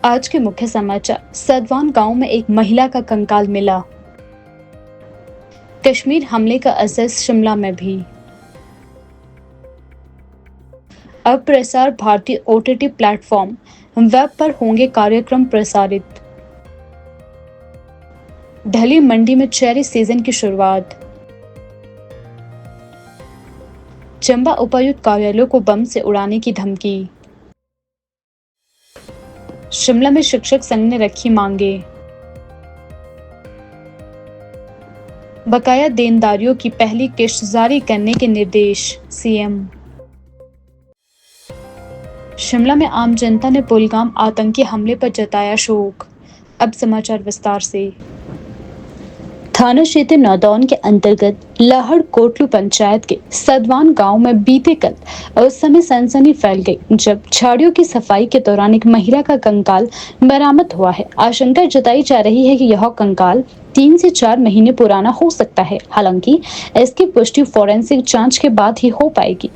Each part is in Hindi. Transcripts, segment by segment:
आज के मुख्य समाचार। सदवान गांव में एक महिला का कंकाल मिला। कश्मीर हमले का असर शिमला में भी। अब Prasar Bharati OTT platform web पर होंगे कार्यक्रम प्रसारित। ढली मंडी में चेरी सीजन की शुरुआत। चंबा उपायुक्त कार्यालय को बम से उड़ाने की धमकी। शिमला में शिक्षक संघ ने रखी मांगे। बकाया देनदारियों की पहली किश्त जारी करने के निर्देश सीएम। शिमला में आम जनता ने पुलगाम आतंकी हमले पर जताया शोक। अब समाचार विस्तार से। थाना क्षेत्र नौदौन के अंतर्गत लाहड़ कोटलू पंचायत के सदवान गांव में बीते कल उस समय सनसनी फैल गई जब झाड़ियों की सफाई के दौरान एक महिला का कंकाल बरामद हुआ है। आशंका जताई जा रही है कि यह कंकाल 3 से 4 महीने पुराना हो सकता है। हालांकि इसकी पुष्टि फोरेंसिक जांच के बाद ही हो पाएगी।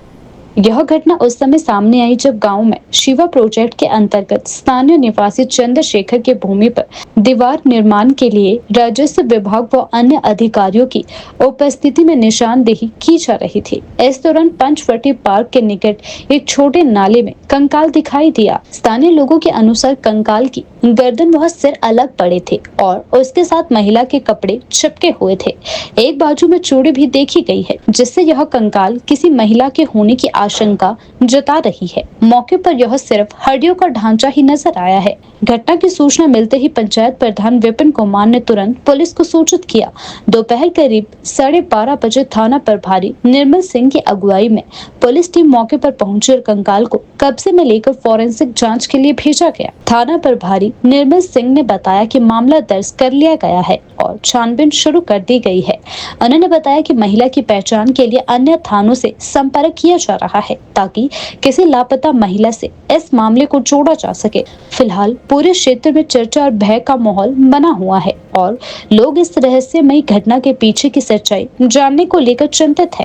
यह घटना उस समय सामने आई जब गांव में शिवा प्रोजेक्ट के अंतर्गत स्थानीय निवासी चंद्रशेखर के भूमि पर दीवार निर्माण के लिए राजस्व विभाग व अन्य अधिकारियों की उपस्थिति में निशानदेही की जा रही थी। इस दौरान पंचवटी पार्क के निकट एक छोटे नाले में कंकाल दिखाई दिया। स्थानीय लोगों के अनुसार कंकाल की गर्दन व सिर अलग पड़े थे और उसके साथ महिला के कपड़े चिपके हुए थे। एक बाजू में चूड़ी भी देखी गई है, जिससे यह कंकाल किसी महिला के होने की आशंका जता रही है। मौके पर यह सिर्फ हड्डियों का ढांचा ही नजर आया है। घटना की सूचना मिलते ही पंचायत प्रधान विपिन कुमार ने तुरंत पुलिस को सूचित किया। दोपहर करीब 12:30 बजे थाना प्रभारी निर्मल सिंह की अगुवाई में पुलिस टीम मौके पर पहुंची और कंकाल को कब्जे में लेकर फोरेंसिक जांच के लिए भेजा गया। थाना प्रभारी निर्मल सिंह ने बताया कि मामला दर्ज कर लिया गया है और छानबीन शुरू कर दी गई है। उन्होंने बताया कि महिला की पहचान के लिए अन्य थानों से संपर्क किया जा रहा है ताकि किसी लापता महिला से इस मामले को जोड़ा जा सके। फिलहाल पूरे क्षेत्र में चर्चा और भय का माहौल बना हुआ है और लोग इस रहस्यमयी घटना के पीछे की सच्चाई जानने को लेकर चिंतित है।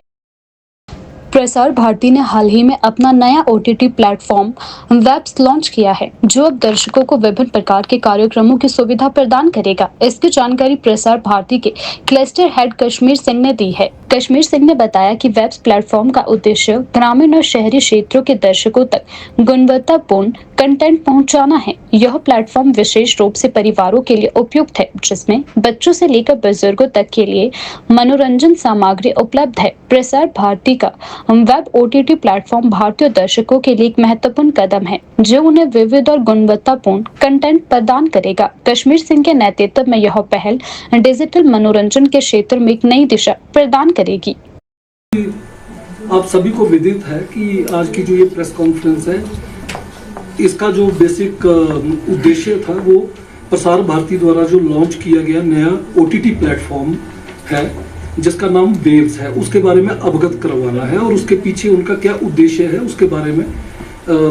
प्रसार भारती ने हाल ही में अपना नया ओटीटी प्लेटफॉर्म वेब्स लॉन्च किया है, जो अब दर्शकों को विभिन्न प्रकार के कार्यक्रमों की सुविधा प्रदान करेगा। इसकी जानकारी प्रसार भारती के क्लस्टर हेड कश्मीर सिंह ने दी है। कश्मीर सिंह ने बताया कि वेब्स प्लेटफॉर्म का उद्देश्य ग्रामीण और शहरी क्षेत्रों के दर्शकों तक गुणवत्तापूर्ण कंटेंट पहुंचाना है। यह प्लेटफॉर्म विशेष रूप से परिवारों के लिए उपयुक्त है, जिसमें बच्चों से लेकर बुजुर्गों तक के लिए मनोरंजन सामग्री उपलब्ध है। प्रसार भारती का वेब ओटीटी प्लेटफॉर्म भारतीय दर्शकों के लिए एक महत्वपूर्ण कदम है, जो उन्हें विविध और गुणवत्तापूर्ण कंटेंट प्रदान करेगा। कश्मीर सिंह के नेतृत्व में यह पहल डिजिटल मनोरंजन के क्षेत्र में एक नई दिशा प्रदान करेगी। आप सभी को विदित है कि आज की जो ये प्रेस कॉन्फ्रेंस है, इसका जो बेसिक उद्देश्य था वो प्रसार भारती द्वारा जो लॉन्च किया गया नया ओटीटी प्लेटफॉर्म है, जिसका नाम वेव्स है, उसके बारे में अवगत करवाना है और उसके पीछे उनका क्या उद्देश्य है उसके बारे में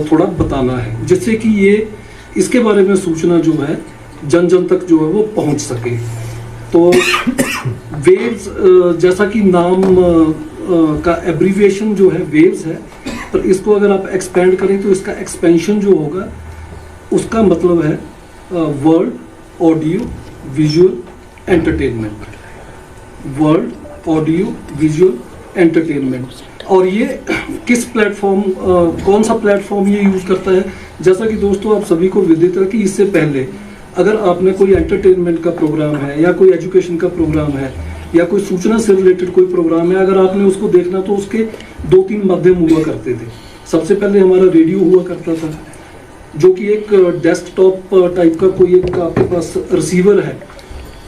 थोड़ा बताना है, जिससे कि ये इसके बारे में सूचना जो है जन जन तक जो है वो पहुंच सके। तो वेव्स जैसा कि नाम का एब्रीविएशन जो है वेव्स है, पर इसको अगर आप एक्सपेंड करें तो इसका एक्सपेंशन जो होगा उसका मतलब है world audio visual entertainment. World audio visual entertainment. और ये किस प्लेटफॉर्म कौन सा प्लेटफॉर्म ये यूज़ करता है, जैसा कि दोस्तों आप सभी को विदित है कि इससे पहले अगर आपने कोई एंटरटेनमेंट का प्रोग्राम है या कोई एजुकेशन का प्रोग्राम है या कोई सूचना से रिलेटेड कोई प्रोग्राम है, अगर आपने उसको देखना तो उसके 2-3 माध्यम हुआ करते थे। सबसे पहले हमारा रेडियो हुआ करता था, जो कि एक डेस्कटॉप टाइप का कोई एक आपके पास रिसीवर है,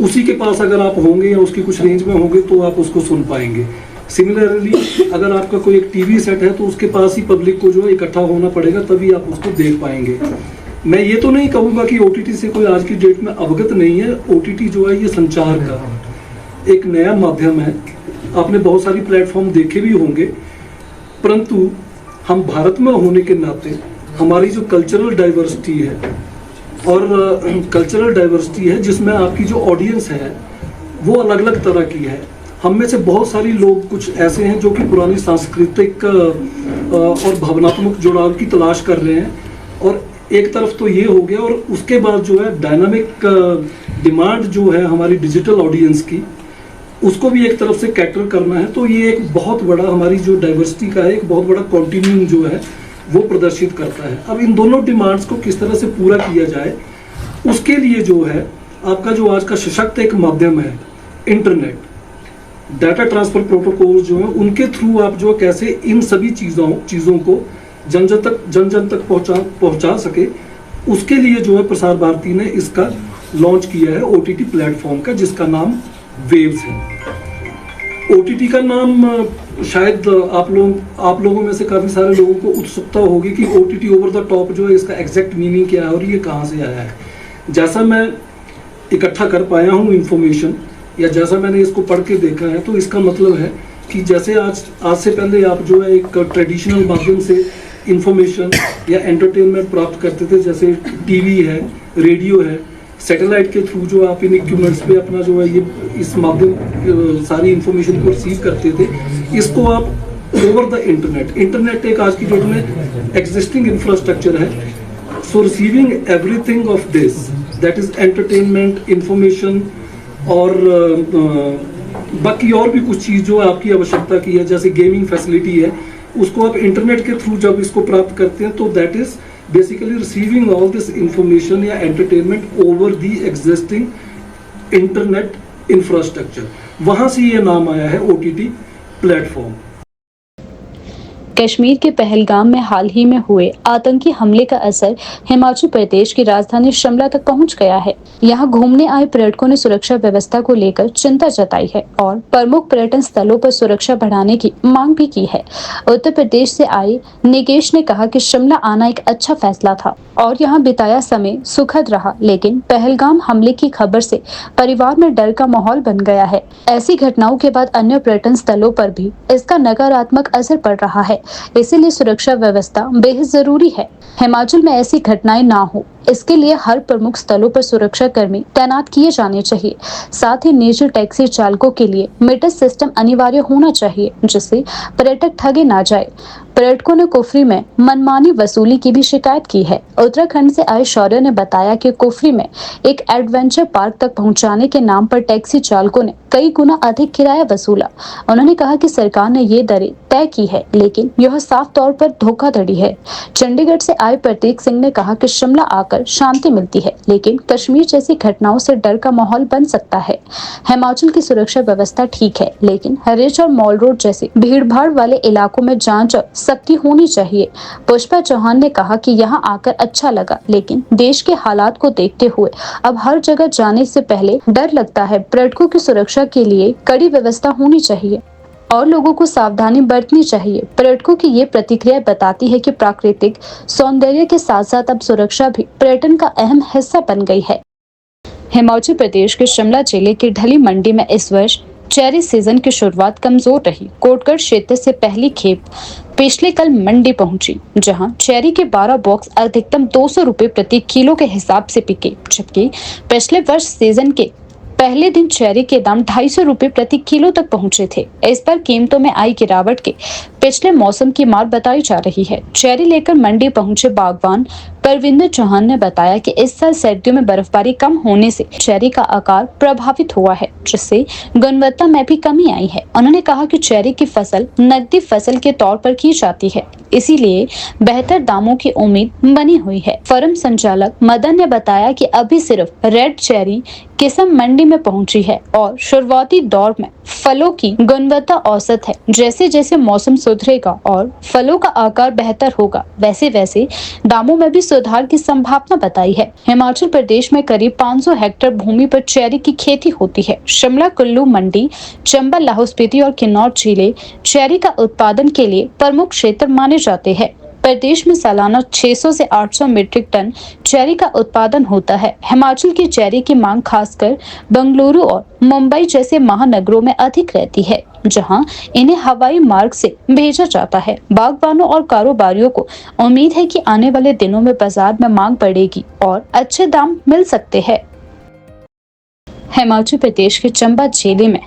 उसी के पास अगर आप होंगे या उसकी कुछ रेंज में होंगे तो आप उसको सुन पाएंगे। सिमिलरली अगर आपका कोई एक टीवी सेट है तो उसके पास ही पब्लिक को जो है इकट्ठा होना पड़ेगा, तभी आप उसको देख पाएंगे। मैं ये तो नहीं कहूँगा कि ओटीटी से कोई आज की डेट में अवगत नहीं है। ओटीटी जो है ये संचार का एक नया माध्यम है। आपने बहुत सारी प्लेटफॉर्म देखे भी होंगे, परंतु हम भारत में होने के नाते हमारी जो कल्चरल डाइवर्सिटी है और कल्चरल डाइवर्सिटी है, जिसमें आपकी जो ऑडियंस है वो अलग अलग तरह की है। हम में से बहुत सारी लोग कुछ ऐसे हैं जो कि पुरानी सांस्कृतिक और भावनात्मक जुड़ाव की तलाश कर रहे हैं, और एक तरफ तो ये हो गया, और उसके बाद जो है डायनामिक डिमांड जो है हमारी डिजिटल ऑडियंस की, उसको भी एक तरफ से कैटर करना है। तो ये एक बहुत बड़ा हमारी जो डाइवर्सिटी का है एक बहुत बड़ा कॉन्टिन्यूम जो है वो प्रदर्शित करता है। अब इन दोनों डिमांड्स को किस तरह से पूरा किया जाए, उसके लिए जो है आपका जो आज का सशक्त एक माध्यम है इंटरनेट, डाटा ट्रांसफर प्रोटोकॉल जो है उनके थ्रू आप जो कैसे इन सभी चीज़ों को जन जन तक पहुंचा सके, उसके लिए जो है प्रसार भारती ने इसका लॉन्च किया है ओटीटी प्लेटफॉर्म का, जिसका नाम वेव्स है। ओटीटी का नाम शायद आप लोगों में से काफ़ी सारे लोगों को उत्सुकता होगी कि ओटीटी ओवर द टॉप जो है इसका एग्जैक्ट मीनिंग क्या है और ये कहाँ से आया है। जैसा मैं इकट्ठा कर पाया हूँ इंफॉर्मेशन, या जैसा मैंने इसको पढ़ के देखा है, तो इसका मतलब है कि जैसे आज से पहले आप जो है एक ट्रेडिशनल माध्यम से इंफॉर्मेशन या एंटरटेनमेंट प्राप्त करते थे, जैसे टीवी है, रेडियो है, सैटेलाइट के थ्रू जो आप इन इक्विपमेंट्स पे अपना जो है ये इस माध्यम सारी इंफॉर्मेशन को रिसीव करते थे, इसको आप ओवर द इंटरनेट एक आज की डेट में एग्जिस्टिंग इंफ्रास्ट्रक्चर है। So receiving everything of this that is entertainment, information और बाकी और भी कुछ चीज़ जो आपकी आवश्यकता की है, जैसे गेमिंग फैसिलिटी है, उसको आप इंटरनेट के थ्रू जब इसको प्राप्त करते हैं तो that is basically receiving all this information या entertainment over the existing internet infrastructure. वहां से ये नाम आया है ओटीटी प्लेटफॉर्म। कश्मीर के पहलगाम में हाल ही में हुए आतंकी हमले का असर हिमाचल प्रदेश की राजधानी शिमला तक पहुंच गया है। यहां घूमने आए पर्यटकों ने सुरक्षा व्यवस्था को लेकर चिंता जताई है और प्रमुख पर्यटन स्थलों पर सुरक्षा बढ़ाने की मांग भी की है। उत्तर प्रदेश से आए निकेश ने कहा कि शिमला आना एक अच्छा फैसला था और यहाँ बिताया समय सुखद रहा, लेकिन पहलगाम हमले की खबर से परिवार में डर का माहौल बन गया है। ऐसी घटनाओं के बाद अन्य पर्यटन स्थलों पर भी इसका नकारात्मक असर पड़ रहा है, इसीलिए सुरक्षा व्यवस्था बेहद जरूरी है। हिमाचल में ऐसी घटनाएं ना हो, इसके लिए हर प्रमुख स्थलों पर सुरक्षा कर्मी तैनात किए जाने चाहिए। साथ ही निजी टैक्सी चालकों के लिए मीटर सिस्टम अनिवार्य होना चाहिए, जिससे पर्यटक ठगे ना जाए। पर्यटकों ने कुफरी में मनमानी वसूली की भी शिकायत की है। उत्तराखंड से आए शौर्य ने बताया कि कुफरी में एक एडवेंचर पार्क तक पहुंचाने के नाम पर टैक्सी चालकों ने कई गुना अधिक किराया वसूला। उन्होंने कहा कि सरकार ने ये दरें तय की है, लेकिन यह साफ तौर पर धोखाधड़ी है। चंडीगढ़ से आए प्रतीक सिंह ने कहा कि शिमला आकर शांति मिलती है, लेकिन कश्मीर जैसी घटनाओं से डर का माहौल बन सकता है। हिमाचल की सुरक्षा व्यवस्था ठीक है, लेकिन रिज और मॉल रोड जैसे भीड़भाड़ वाले इलाकों में जांच और सख्ती होनी चाहिए। पुष्पा चौहान ने कहा कि यहाँ आकर अच्छा लगा, लेकिन देश के हालात को देखते हुए अब हर जगह जाने से पहले डर लगता है। पर्यटकों की सुरक्षा के लिए कड़ी व्यवस्था होनी चाहिए और लोगों को सावधानी बरतनी चाहिए। पर्यटकों की ये प्रतिक्रिया बताती है कि प्राकृतिक सौंदर्य के साथ साथ अब सुरक्षा भी पर्यटन का अहम हिस्सा बन गई है। हिमाचल प्रदेश के शिमला जिले की ढली मंडी में इस वर्ष चेरी सीजन की शुरुआत कमजोर रही। कोटगढ़ क्षेत्र से पहली खेप पिछले कल मंडी पहुंची, जहां चेरी के 12 बॉक्स अधिकतम 200 रुपए प्रति किलो के हिसाब से बिके, जबकि पिछले वर्ष सीजन के पहले दिन चेरी के दाम 250 रुपए प्रति किलो तक पहुंचे थे। इस पर कीमतों में आई गिरावट के पिछले मौसम की मार बताई जा रही है। चेरी लेकर मंडी पहुंचे बागवान परविंदर चौहान ने बताया कि इस साल सर्दियों में बर्फबारी कम होने से चेरी का आकार प्रभावित हुआ है, जिससे गुणवत्ता में भी कमी आई है। उन्होंने कहा कि चेरी की फसल नकदी फसल के तौर पर की जाती है, इसीलिए बेहतर दामों की उम्मीद बनी हुई है। फर्म संचालक मदन ने बताया कि अभी सिर्फ रेड चेरी किस्म मंडी में पहुंची है और शुरुआती दौर में फलों की गुणवत्ता औसत है। जैसे जैसे मौसम सुधरेगा और फलों का आकार बेहतर होगा, वैसे वैसे दामों में भी सुधार की संभावना बताई है। हिमाचल प्रदेश में करीब 500 हेक्टेयर भूमि पर चेरी की खेती होती है। शिमला, कुल्लू, मंडी, चंबल, लाहौल स्पीति और किन्नौर जिले चेरी का उत्पादन के लिए प्रमुख क्षेत्र माने जाते हैं। प्रदेश में सालाना 600 से 800 मीट्रिक टन चेरी का उत्पादन होता है। हिमाचल की चेरी की मांग खासकर बेंगलुरु और मुंबई जैसे महानगरों में अधिक रहती है, जहां इन्हें हवाई मार्ग से भेजा जाता है। बागवानों और कारोबारियों को उम्मीद है कि आने वाले दिनों में बाजार में मांग बढ़ेगी और अच्छे दाम मिल सकते हैं। हिमाचल प्रदेश के चंबा जिले में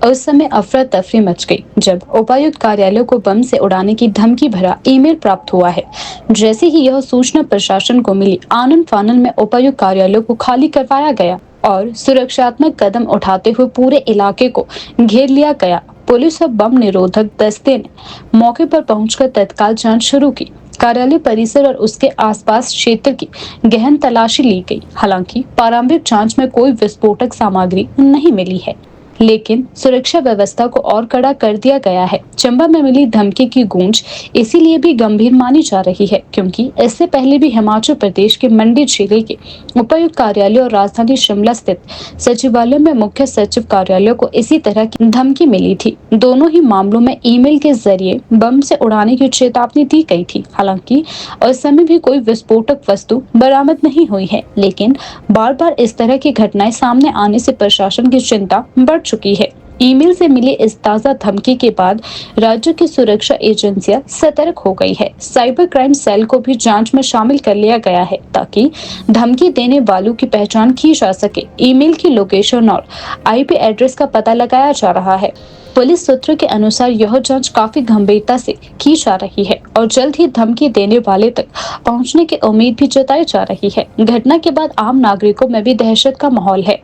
उस समय अफरा तफरी मच गई जब उपायुक्त कार्यालय को बम से उड़ाने की धमकी भरा ईमेल प्राप्त हुआ है। जैसे ही यह सूचना प्रशासन को मिली, आनन फानन में उपायुक्त कार्यालय को खाली करवाया गया और सुरक्षात्मक कदम उठाते हुए पूरे इलाके को घेर लिया गया। पुलिस और बम निरोधक दस्ते ने मौके पर पहुंचकर तत्काल जांच शुरू की। कार्यालय परिसर और उसके आसपास क्षेत्र की गहन तलाशी ली गई। हालांकि प्रारंभिक जांच में कोई विस्फोटक सामग्री नहीं मिली है, लेकिन सुरक्षा व्यवस्था को और कड़ा कर दिया गया है। चंबा में मिली धमकी की गूंज इसीलिए भी गंभीर मानी जा रही है क्योंकि इससे पहले भी हिमाचल प्रदेश के मंडी जिले के उपायुक्त कार्यालय और राजधानी शिमला स्थित सचिवालय में मुख्य सचिव कार्यालय को इसी तरह की धमकी मिली थी। दोनों ही मामलों में ईमेल के जरिए बम से उड़ाने की चेतावनी दी गई थी। हालांकि उस समय भी कोई विस्फोटक वस्तु बरामद नहीं हुई है, लेकिन बार बार इस तरह की घटनाएं सामने आने से प्रशासन की चिंता बढ़ चुकी है। ईमेल से मिली इस ताजा धमकी के बाद राज्य की सुरक्षा एजेंसियां सतर्क हो गई है। साइबर क्राइम सेल को भी जांच में शामिल कर लिया गया है ताकि धमकी देने वालों की पहचान की जा सके। ईमेल की लोकेशन और आईपी एड्रेस का पता लगाया जा रहा है। पुलिस सूत्रों के अनुसार यह जांच काफी गंभीरता से की जा रही है और जल्द ही धमकी देने वाले तक पहुंचने की उम्मीद भी जताई जा रही है। घटना के बाद आम नागरिकों में भी दहशत का माहौल है।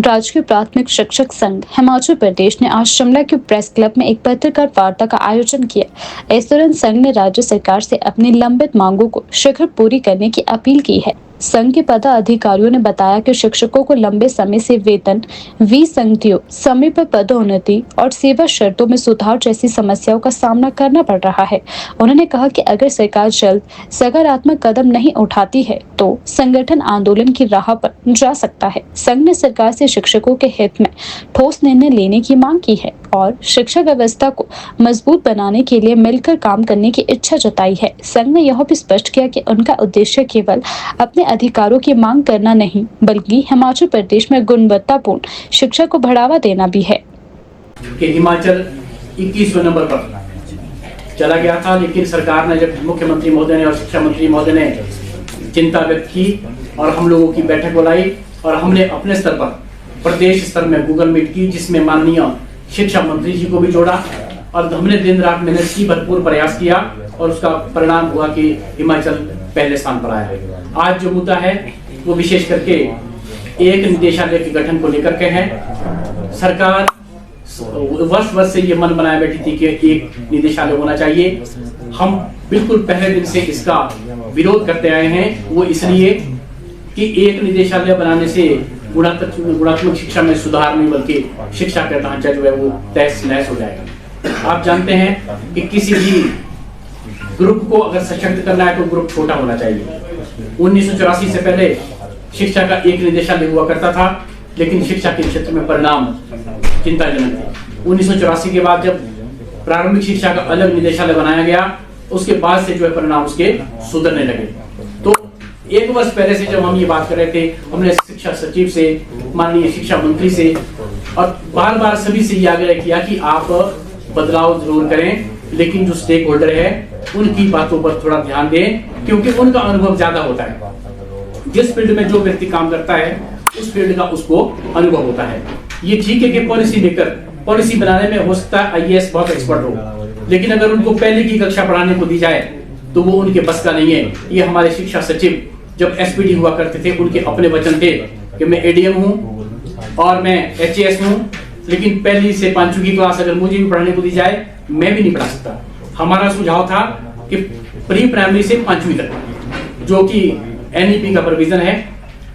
राजकीय प्राथमिक शिक्षक संघ हिमाचल प्रदेश ने आज शिमला के प्रेस क्लब में एक पत्रकार वार्ता का आयोजन किया। इस दौरान संघ ने राज्य सरकार से अपनी लंबित मांगों को शीघ्र पूरी करने की अपील की है। संघ के पदाधिकारियों ने बताया कि शिक्षकों को लंबे समय से वेतन, विसंगतियों, समय पर पदोन्नति और सेवा शर्तों में सुधार जैसी समस्याओं का सामना करना पड़ रहा है। उन्होंने कहा कि अगर सरकार जल्द सकारात्मक कदम नहीं उठाती है तो संगठन आंदोलन की राह पर जा सकता है। संघ ने सरकार से शिक्षकों के हित में ठोस निर्णय लेने की मांग की है और शिक्षा व्यवस्था को मजबूत बनाने के लिए मिलकर काम करने की इच्छा जताई है। संघ ने यह भी स्पष्ट किया कि उनका उद्देश्य केवल अपने अधिकारों की मांग करना नहीं, बल्कि हिमाचल प्रदेश में गुणवत्तापूर्ण शिक्षा को बढ़ावा देना भी है। कि हिमाचल 21वें नंबर पर चला गया था, लेकिन सरकार ने, जब मुख्यमंत्री महोदय ने और शिक्षा मंत्री महोदय ने चिंता व्यक्त की और हम लोगों की बैठक बुलाई और हमने अपने स्तर पर प्रदेश स्तर में गूगल मीट की, जिसमें माननीय शिक्षा मंत्री जी को भी जोड़ा और हमने दिन रात मेहनत की, भरपूर प्रयास किया और उसका परिणाम हुआ कि हिमाचल पहले स्थान पर आया है। आज जो मुद्दा है वो विशेष करके एक निदेशालय के गठन को लेकर के है। सरकार वर्ष से ये मन बनाए बैठी थी कि एक निदेशालय होना चाहिए। हम बिल्कुल पहले दिन से इसका विरोध करते आए हैं, वो इसलिए कि एक निदेशालय बनाने से गुणात्मक शिक्षा में सुधार नहीं, बल्कि शिक्षा का ढांचा जो है वो तहस नहस हो जाएगा। आप जानते हैं कि किसी भी ग्रुप को अगर सशक्त करना है तो ग्रुप छोटा होना चाहिए। 1984 से पहले शिक्षा का एक निदेशालय हुआ करता था, लेकिन शिक्षा के क्षेत्र में परिणाम चिंताजनक थे। 1984 के बाद जब प्रारंभिक शिक्षा का अलग निदेशालय बनाया गया, उसके बाद से जो है परिणाम उसके सुधरने लगे। तो एक वर्ष पहले से जब हम ये बात कर रहे थे, हमने शिक्षा सचिव से, माननीय शिक्षा मंत्री से और बार बार सभी से ये आग्रह किया कि आप बदलाव जरूर करें, लेकिन जो स्टेक होल्डर है उनकी बातों पर थोड़ा ध्यान दें, क्योंकि उनका अनुभव ज्यादा होता है। जिस फील्ड में जो व्यक्ति काम करता है उस फील्ड का उसको अनुभव होता है। ये ठीक है कि पॉलिसी मेकर पॉलिसी बनाने में हो सकता है आईएएस बहुत एक्सपर्ट हो, लेकिन अगर उनको पहले की कक्षा पढ़ाने को दी जाए तो वो उनके बस का नहीं है। ये हमारे शिक्षा सचिव जब एसपीडी हुआ करते थे, उनके अपने वचन थे कि मैं एडीएम हूँ और मैं एचएएस हूँ, लेकिन पहली से 5वीं की क्लास अगर मुझे भी पढ़ाने को दी जाए मैं भी नहीं पढ़ा सकता। हमारा सुझाव था कि प्री प्राइमरी से 5वीं तक, जो कि एनईपी का प्रोविजन है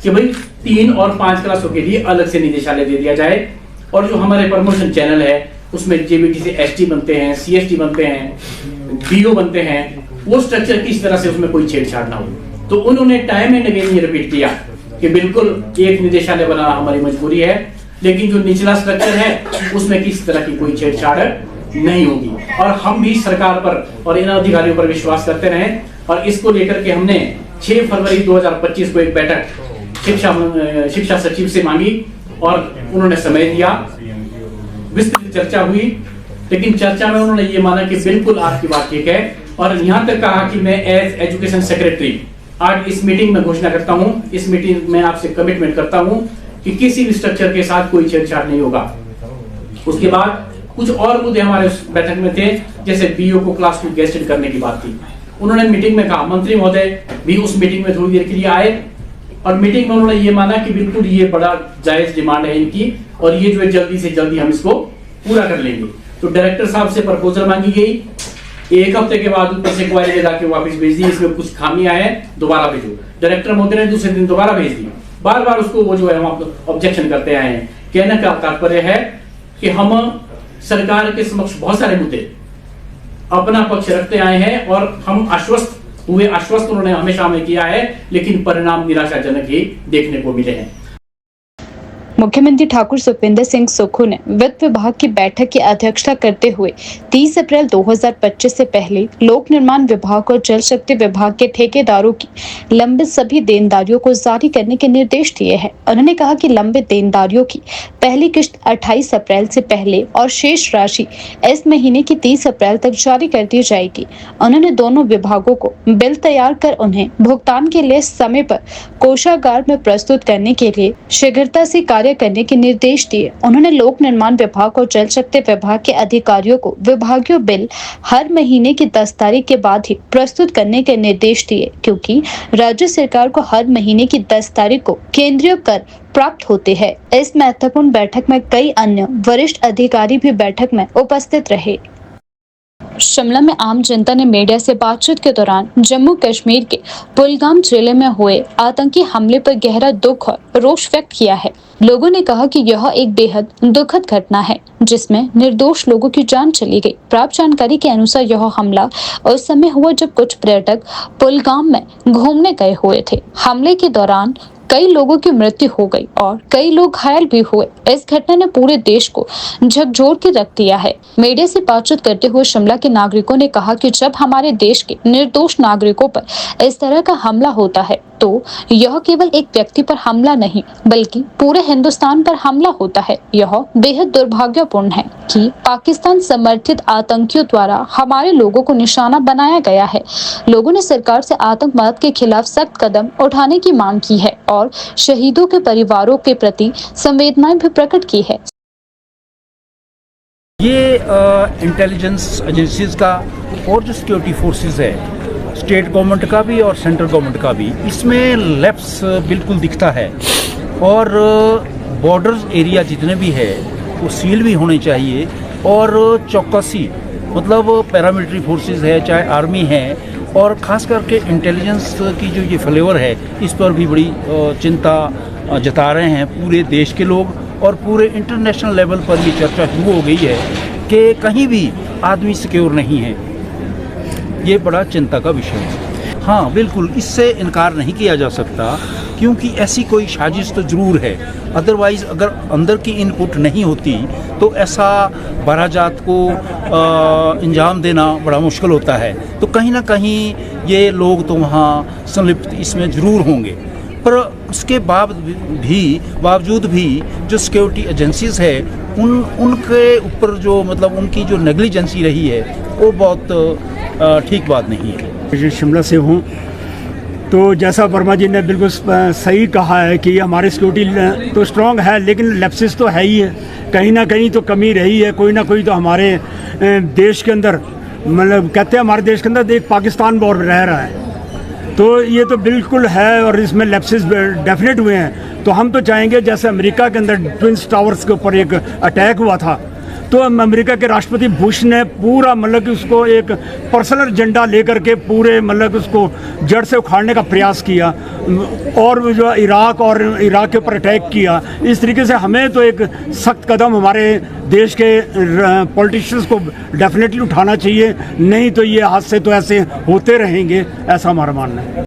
कि भाई 3 और 5 क्लासों के लिए अलग से निदेशालय दे दिया जाए, और जो हमारे प्रमोशन चैनल है उसमें जेबीटी से एसटी बनते हैं, सीएसटी बनते हैं, बीओ बनते हैं, वो स्ट्रक्चर की इस तरह से उसमें कोई छेड़छाड़ ना हो। तो उन्होंने टाइम एंड अगेन ये रिपीट किया कि बिल्कुल एक निदेशालय बनाना हमारी मजबूरी है, लेकिन जो निचला स्ट्रक्चर है उसमें किसी तरह की कोई छेड़छाड़ नहीं होगी। और हम भी सरकार पर और इन अधिकारियों पर विश्वास करते रहे, और इसको लेकर के हमने 6 फरवरी 2025 को एक बैठक शिक्षा सचिव से मांगी और उन्होंने समय दिया। विस्तृत चर्चा हुई, लेकिन चर्चा में उन्होंने ये माना कि बिल्कुल आपकी बात ठीक है, और यहाँ तक कहा कि मैं एज एजुकेशन सेक्रेटरी आज इस मीटिंग में घोषणा करता हूँ, इस मीटिंग में आपसे कमिटमेंट करता हूँ कि किसी भी स्ट्रक्चर के साथ कोई छेड़छाड़ नहीं होगा। उसके बाद कुछ और मुद्दे हमारे उस बैठक में थे, जैसे बीओ को क्लास 2 गेस्टेड करने की बात थी। उन्होंने मीटिंग में कहा, मंत्री महोदय भी उस मीटिंग में थोड़ी देर के लिए आए और मीटिंग में उन्होंने ये माना कि बिल्कुल ये बड़ा जायज डिमांड है इनकी और ये जो है जल्दी से जल्दी हम इसको पूरा कर लेंगे। तो डायरेक्टर साहब से प्रपोजल मांगी गई, 1 हफ्ते के बाद ऊपर से क्वारी लगा के वापस भेज दी, इसमें कुछ खामियां हैं, दोबारा भेजो। डायरेक्टर महोदय ने दूसरे दिन दोबारा भेज दी। बार बार उसको वो जो है हम ऑब्जेक्शन करते आए हैं। कहने का तात्पर्य है कि हम सरकार के समक्ष बहुत सारे मुद्दे अपना पक्ष रखते आए हैं और हम आश्वस्त उन्होंने हमेशा हमें किया है, लेकिन परिणाम निराशाजनक ही देखने को मिले हैं। मुख्यमंत्री ठाकुर सुखविंदर सिंह सुक्खू ने वित्त विभाग की बैठक की अध्यक्षता करते हुए 30 अप्रैल 2025 से पहले लोक निर्माण विभाग और जल शक्ति विभाग के ठेकेदारों की लंबित सभी देनदारियों को जारी करने के निर्देश दिए हैं। उन्होंने कहा कि लंबित देनदारियों की पहली किश्त 28 अप्रैल से पहले और शेष राशि इस महीने की 30 अप्रैल तक जारी कर दी जाएगी। उन्होंने दोनों विभागों को बिल तैयार कर उन्हें भुगतान के लिए समय पर कोषागार में प्रस्तुत करने के लिए शीघ्रता से कार्य करने के निर्देश दिए। उन्होंने लोक निर्माण विभाग और जल शक्ति विभाग के अधिकारियों को विभागीय बिल हर महीने की 10 तारीख के बाद ही प्रस्तुत करने के निर्देश दिए, क्योंकि राज्य सरकार को हर महीने की 10 तारीख को केंद्रीय कर प्राप्त होते हैं। इस महत्वपूर्ण बैठक में कई अन्य वरिष्ठ अधिकारी भी बैठक में उपस्थित रहे। शिमला में आम जनता ने मीडिया से बातचीत के दौरान जम्मू कश्मीर के पुलगाम जिले में हुए आतंकी हमले पर गहरा दुख और रोष व्यक्त किया है। लोगों ने कहा कि यह एक बेहद दुखद घटना है जिसमें निर्दोष लोगों की जान चली गई। प्राप्त जानकारी के अनुसार यह हमला उस समय हुआ जब कुछ पर्यटक पुलगाम में घूमने गए हुए थे। हमले के दौरान कई लोगों की मृत्यु हो गई और कई लोग घायल भी हुए। इस घटना ने पूरे देश को झकझोर के रख दिया है। मीडिया से बातचीत करते हुए शिमला के नागरिकों ने कहा कि जब हमारे देश के निर्दोष नागरिकों पर इस तरह का हमला होता है तो यह केवल एक व्यक्ति पर हमला नहीं बल्कि पूरे हिंदुस्तान पर हमला होता है। यह बेहद दुर्भाग्यपूर्ण है कि पाकिस्तान समर्थित आतंकियों द्वारा हमारे लोगों को निशाना बनाया गया है। लोगों ने सरकार से आतंकवाद के खिलाफ सख्त कदम उठाने की मांग की है और शहीदों के परिवारों के प्रति संवेदनाएं भी प्रकट की है। ये इंटेलिजेंस एजेंसीज का और जो सिक्योरिटी फोर्सेस है, स्टेट गवर्नमेंट का भी और सेंट्रल गवर्नमेंट का भी, इसमें लैप्स बिल्कुल दिखता है। और बॉर्डर एरिया जितने भी है वो सील भी होने चाहिए और चौकसी, मतलब पैरामिलिट्री फोर्सेस है चाहे आर्मी है, और ख़ास करके इंटेलिजेंस की जो ये फ्लेवर है इस पर भी बड़ी चिंता जता रहे हैं पूरे देश के लोग। और पूरे इंटरनेशनल लेवल पर ये चर्चा शुरू हो गई है कि कहीं भी आदमी सिक्योर नहीं है। ये बड़ा चिंता का विषय है। हाँ बिल्कुल, इससे इनकार नहीं किया जा सकता क्योंकि ऐसी कोई साजिश तो ज़रूर है। अदरवाइज़ अगर अंदर की इनपुट नहीं होती तो ऐसा बाराजात को अंजाम देना बड़ा मुश्किल होता है। तो कहीं ना कहीं ये लोग तो वहाँ संलिप्त इसमें ज़रूर होंगे, पर उसके बावजूद भी जो सिक्योरिटी एजेंसीज है उनके ऊपर जो मतलब उनकी जो नेग्लिजेंसी रही है वो बहुत ठीक बात नहीं है। शिमला से हूँ, तो जैसा वर्मा जी ने बिल्कुल सही कहा है कि हमारी सिक्योरिटी तो स्ट्रॉन्ग है लेकिन लैप्सेस तो है ही है, कहीं ना कहीं तो कमी रही है। कोई ना कोई तो हमारे देश के अंदर, मतलब कहते हैं हमारे देश के अंदर एक पाकिस्तान वॉर रह रहा है, तो ये तो बिल्कुल है और इसमें लैप्सेस डेफिनेट हुए हैं। तो हम तो चाहेंगे जैसे अमेरिका के अंदर ट्विन टावर्स के ऊपर एक अटैक हुआ था तो अमेरिका के राष्ट्रपति बुश ने पूरा मतलब कि उसको एक पर्सनल एजेंडा लेकर के पूरे मतलब उसको जड़ से उखाड़ने का प्रयास किया और जो इराक के ऊपर अटैक किया। इस तरीके से हमें तो एक सख्त कदम हमारे देश के पॉलिटिशियंस को डेफिनेटली उठाना चाहिए, नहीं तो ये हादसे तो ऐसे होते रहेंगे, ऐसा हमारा मानना है।